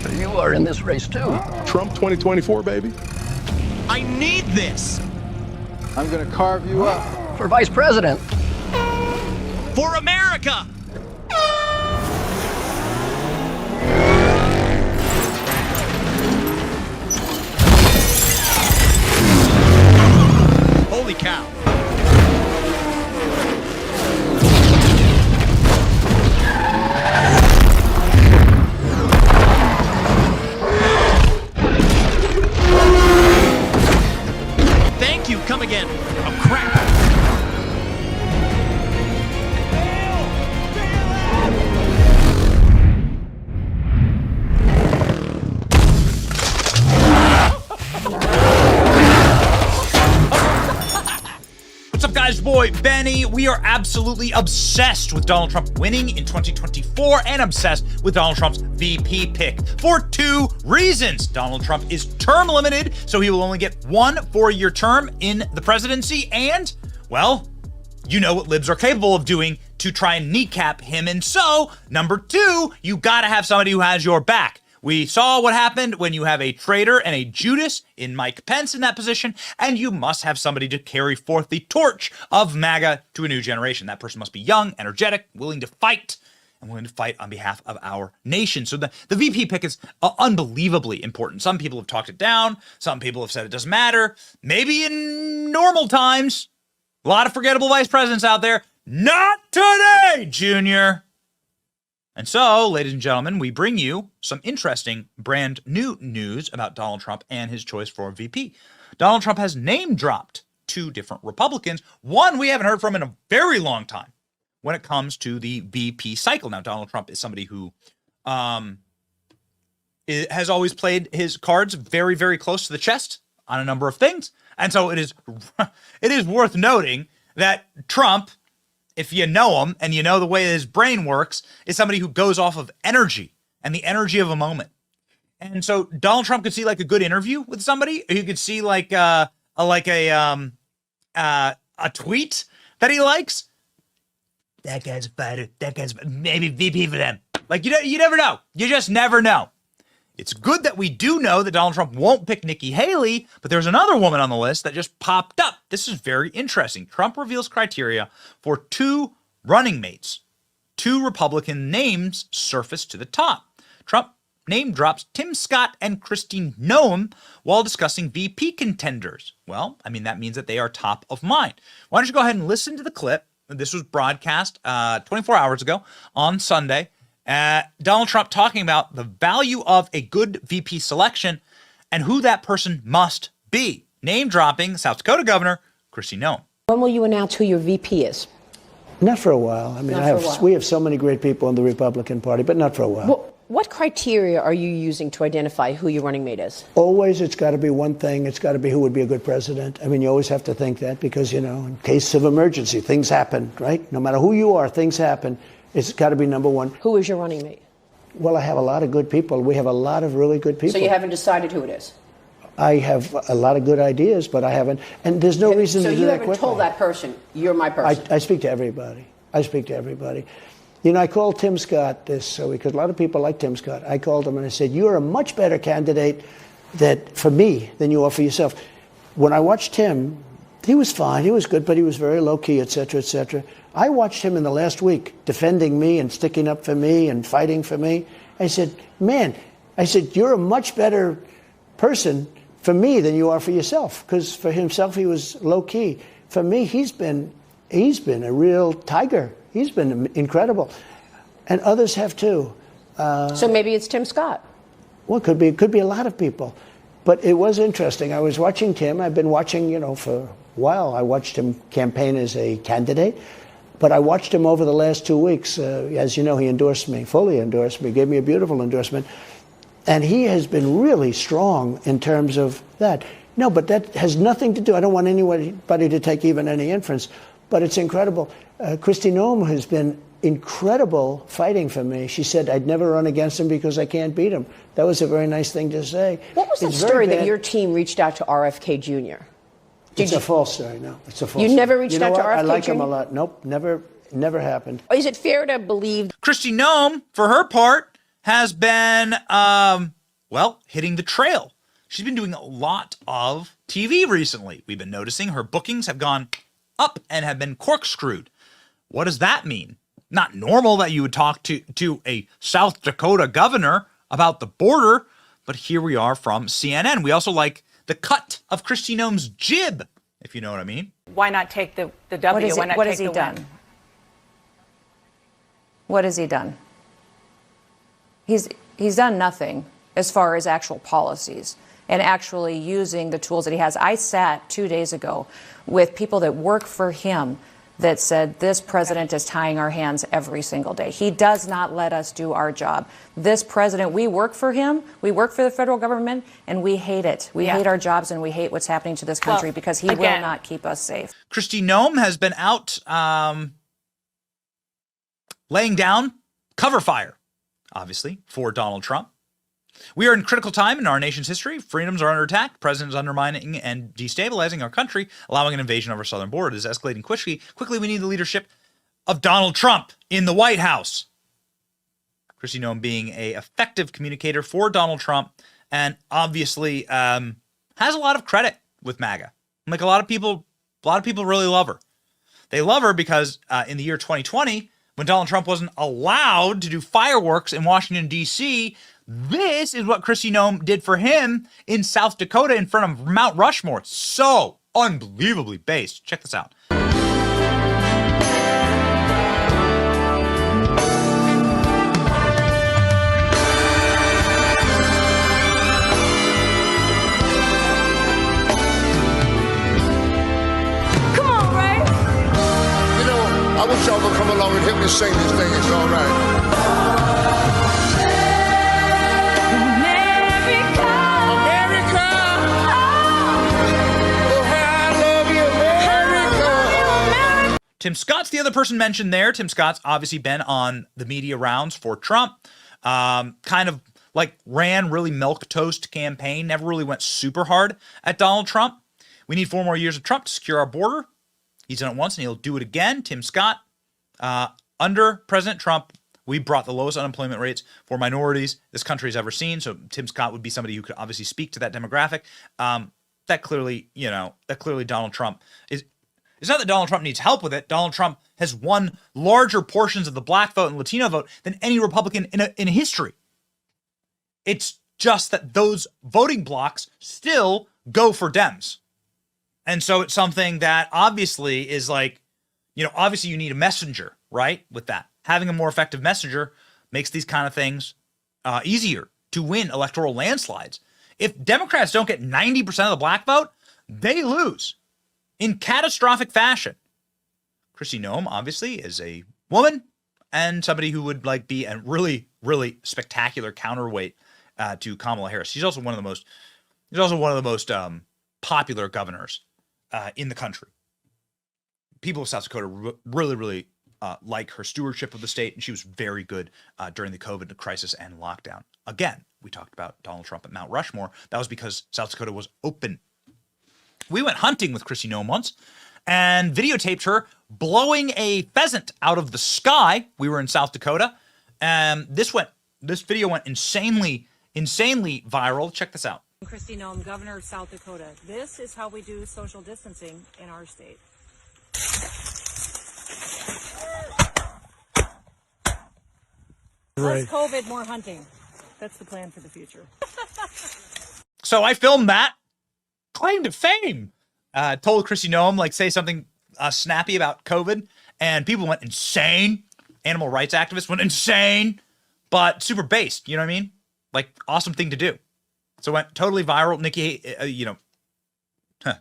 So you are in this race too. Trump 2024, baby. I need this. I'm gonna carve you up. For vice president. For America. Holy cow. Thank you. Come again. Oh, crap. What's up, guys? Boy, Benny. We are absolutely obsessed with Donald Trump winning in 2024 and obsessed with Donald Trump's VP pick for two reasons. Donald Trump is term limited, so he will only get one 4-year term in the presidency. And, well, you know what libs are capable of doing to try and kneecap him. And so, number two, you gotta have somebody who has your back. We saw what happened when you have a traitor and a Judas in Mike Pence in that position, and you must have somebody to carry forth the torch of MAGA to a new generation. That person must be young, energetic, willing to fight, and willing to fight on behalf of our nation. So the VP pick is unbelievably important. Some people have talked it down. Some people have said it doesn't matter. Maybe in normal times. A lot of forgettable vice presidents out there. Not today, Junior. And so, ladies and gentlemen, we bring you some interesting brand new news about Donald Trump and his choice for VP. Donald Trump has name dropped two different Republicans, one we haven't heard from in a very long time when it comes to the VP cycle. Now, Donald Trump is somebody who has always played his cards very, very close to the chest on a number of things. And so it is worth noting that Trump, if you know him and you know the way his brain works, is somebody who goes off of energy and the energy of a moment. And so Donald Trump could see like a good interview with somebody. Or you could see like a tweet that he likes. That guy's a fighter. That guy's maybe VP for them. Like you never know. You just never know. It's good that we do know that Donald Trump won't pick Nikki Haley, but there's another woman on the list that just popped up. This is very interesting. Trump reveals criteria for two running mates. Two Republican names surface to the top. Trump name drops Tim Scott and Kristi Noem while discussing VP contenders. Well, I mean, that means that they are top of mind. Why don't you go ahead and listen to the clip? This was broadcast 24 hours ago on Sunday. Donald Trump talking about the value of a good VP selection and who that person must be. Name dropping South Dakota Governor Kristi Noem. When will you announce who your VP is? Not for a while. I mean, we have so many great people in the Republican Party, but not for a while. Well, what criteria are you using to identify who your running mate is? Always, it's got to be one thing. It's got to be who would be a good president. I mean, you always have to think that because, you know, in case of emergency, things happen, right? No matter who you are, things happen. It's got to be number one. Who is your running mate? Well, I have a lot of good people. We have a lot of really good people. So you haven't decided who it is? I have a lot of good ideas, but I haven't. And there's no reason to do that quickly. So you haven't told that person, you're my person? I speak to everybody. I speak to everybody. You know, I called Tim Scott this because a lot of people like Tim Scott. I called him and I said, you're a much better candidate for me than you are for yourself. When I watched him, he was fine. He was good, but he was very low-key, et cetera, et cetera. I watched him in the last week defending me and sticking up for me and fighting for me. I said, man, you're a much better person for me than you are for yourself. Because for himself, he was low-key. For me, he's been a real tiger. He's been incredible. And others have too. So maybe it's Tim Scott. Well, it could be a lot of people. But it was interesting. I was watching Tim. I've been watching, you know, for a while. I watched him campaign as a candidate. But I watched him over the last 2 weeks. As you know, he endorsed me, fully endorsed me, gave me a beautiful endorsement. And he has been really strong in terms of that. No, but that has nothing to do. I don't want anybody to take even any inference. But it's incredible. Kristi Noem has been incredible fighting for me. She said I'd never run against him because I can't beat him. That was a very nice thing to say. What was the story that your team reached out to RFK Jr.? It's a false story. No, it's a false story. You never reached out to RFK Jr.? I like him a lot. Nope, never happened. Is it fair to believe Kristi Noem, for her part, has been, well, hitting the trail. She's been doing a lot of TV recently. We've been noticing her bookings have gone up and have been corkscrewed. What does that mean? Not normal that you would talk to a South Dakota governor about the border, but here we are from CNN. We also like the cut of Kristi Noem's jib, if you know what I mean. Why not take the W? What has he done? What has he done? He's done nothing as far as actual policies and actually using the tools that he has. I sat 2 days ago with people that work for him that said this president is tying our hands every single day. He does not let us do our job. This president, we work for him, we work for the federal government, and we hate it. We hate our jobs and we hate what's happening to this country because he will not keep us safe. Kristi Noem has been out laying down cover fire, obviously, for Donald Trump. We are in critical time in our nation's history. Freedoms are under attack. The president is undermining and destabilizing our country, allowing an invasion of our southern border. It is escalating quickly. Quickly, we need the leadership of Donald Trump in the White House. Kristi Noem being an effective communicator for Donald Trump and obviously has a lot of credit with MAGA. Like a lot of people really love her. They love her because in the year 2020, when Donald Trump wasn't allowed to do fireworks in Washington, D.C., this is what Kristi Noem did for him in South Dakota in front of Mount Rushmore. So unbelievably based. Check this out. I wish y'all would come along and help me sing this thing. It's all right. America. Oh, how I love you, America. Tim Scott's the other person mentioned there. Tim Scott's obviously been on the media rounds for Trump. Kind of like ran really milquetoast campaign. Never really went super hard at Donald Trump. We need 4 more years of Trump to secure our border. He's done it once and he'll do it again. Tim Scott, under President Trump, we brought the lowest unemployment rates for minorities this country has ever seen. So Tim Scott would be somebody who could obviously speak to that demographic. That clearly Donald Trump is. It's not that Donald Trump needs help with it. Donald Trump has won larger portions of the black vote and Latino vote than any Republican in history. It's just that those voting blocks still go for Dems. And so it's something that obviously is like, obviously you need a messenger, right? With that. Having a more effective messenger makes these kind of things easier to win electoral landslides. If Democrats don't get 90% of the black vote, they lose in catastrophic fashion. Kristi Noem, obviously, is a woman and somebody who would be a really, really spectacular counterweight to Kamala Harris. She's also one of the most popular governors in the country. People of South Dakota really, really like her stewardship of the state, and she was very good during the COVID crisis and lockdown. Again, we talked about Donald Trump at Mount Rushmore. That was because South Dakota was open. We went hunting with Kristi Noem once and videotaped her blowing a pheasant out of the sky. We were in South Dakota, and this video went insanely viral. Check this out. Kristi Noem, Governor of South Dakota. This is how we do social distancing in our state. Less COVID, more hunting. That's the plan for the future. So I filmed that. Claim to fame. Told Kristi Noem, say something snappy about COVID, and people went insane. Animal rights activists went insane, but super based. You know what I mean? Awesome thing to do. So it went totally viral.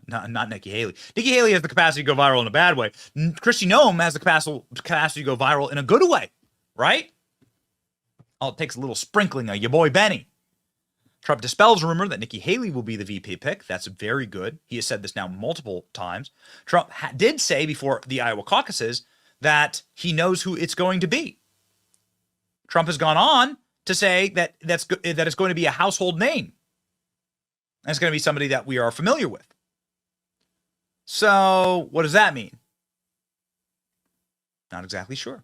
Not Nikki Haley. Nikki Haley has the capacity to go viral in a bad way. Kristi Noem has the capacity to go viral in a good way, right? All it takes a little sprinkling of your boy Benny. Trump dispels rumor that Nikki Haley will be the VP pick. That's very good. He has said this now multiple times. Trump did say before the Iowa caucuses that he knows who it's going to be. Trump has gone on to say that it's going to be a household name. And it's going to be somebody that we are familiar with. So what does that mean? Not exactly sure.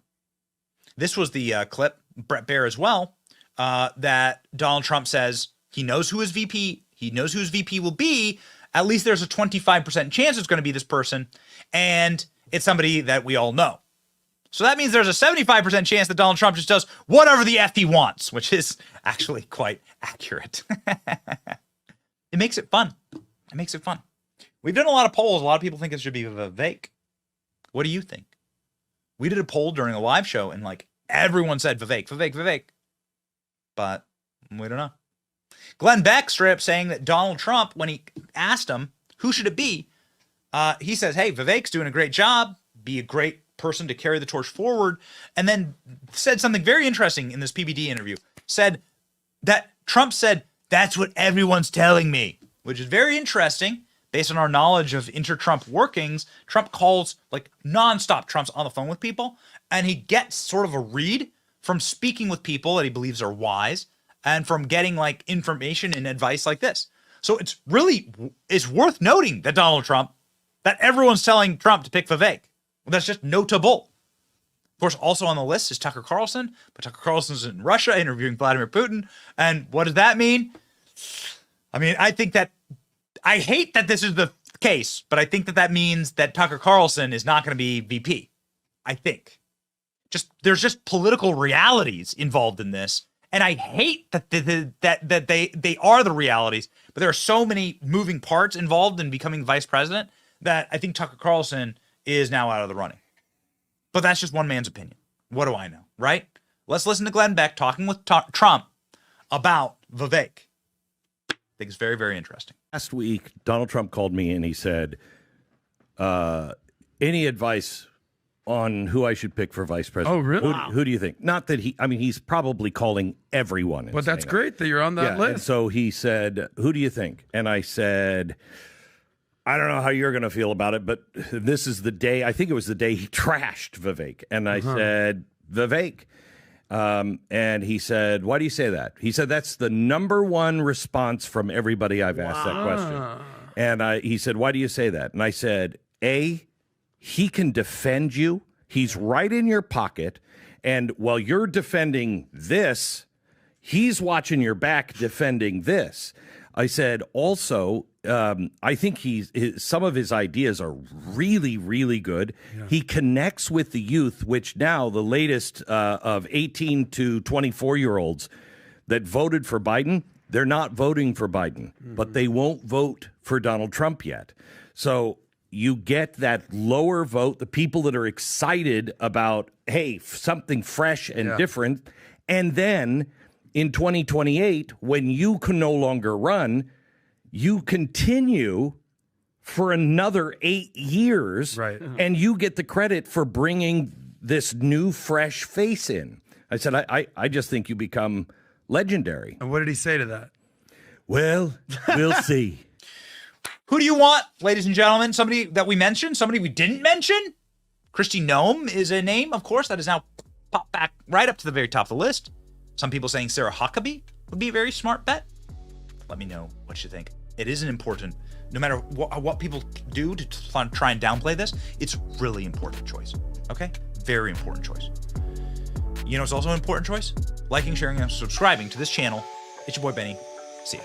This was the clip, Brett Baer as well, that Donald Trump says he knows who his VP, he knows who his VP will be. At least there's a 25% chance it's going to be this person, and it's somebody that we all know. So that means there's a 75% chance that Donald Trump just does whatever the F he wants, which is actually quite accurate. It makes it fun. It makes it fun. We've done a lot of polls. A lot of people think it should be Vivek. What do you think? We did a poll during a live show, and like everyone said Vivek, Vivek, Vivek. But we don't know. Glenn Beck straight up saying that Donald Trump, when he asked him, who should it be? He says, hey, Vivek's doing a great job. Be a great person to carry the torch forward. And then said something very interesting in this PBD interview. Said that Trump said, that's what everyone's telling me, which is very interesting. Based on our knowledge of inter-Trump workings, Trump calls like nonstop. Trump's on the phone with people, and he gets sort of a read from speaking with people that he believes are wise and from getting like information and advice like this. So it's worth noting that that everyone's telling Trump to pick Vivek. Well, that's just notable. Of course, also on the list is Tucker Carlson, but Tucker Carlson's in Russia interviewing Vladimir Putin. And what does that mean? I mean, I hate that this is the case, but I think that means that Tucker Carlson is not going to be VP. I think. There's just political realities involved in this, and I hate that they are the realities. But there are so many moving parts involved in becoming vice president that I think Tucker Carlson is now out of the running. But that's just one man's opinion. What do I know, right? Let's listen to Glenn Beck talking with Trump about Vivek. I think it's very, very interesting. Last week, Donald Trump called me and he said, any advice on who I should pick for vice president? Oh, really? Who do you think? Not that he's probably calling everyone. But that's great that you're on that list. And so he said, who do you think? And I said, I don't know how you're going to feel about it, but this is the day, I think it was the day he trashed Vivek. And I said, Vivek. And he said, why do you say that? He said, that's the number one response from everybody I've asked that question. And he said, why do you say that? And I said, A, he can defend you. He's right in your pocket. And while you're defending this, he's watching your back defending this. I said, also, I think some of his ideas are really, really good. Yeah. He connects with the youth, which now the latest of 18 to 24-year-olds that voted for Biden, they're not voting for Biden, but they won't vote for Donald Trump yet. So you get that lower vote, the people that are excited about, hey, something fresh and different. And then in 2028, when you can no longer run, you continue for another 8 years, right? And you get the credit for bringing this new, fresh face in. I said, I just think you become legendary. And what did he say to that? Well, we'll see. Who do you want, ladies and gentlemen? Somebody that we mentioned? Somebody we didn't mention? Kristi Noem is a name, of course, that is now popped back right up to the very top of the list. Some people saying Sarah Huckabee would be a very smart bet. Let me know what you think. It is an important, no matter what people do to try and downplay this, it's really important choice. Okay? Very important choice. You know, it's also an important choice. Liking, sharing, and subscribing to this channel. It's your boy Benny. See ya.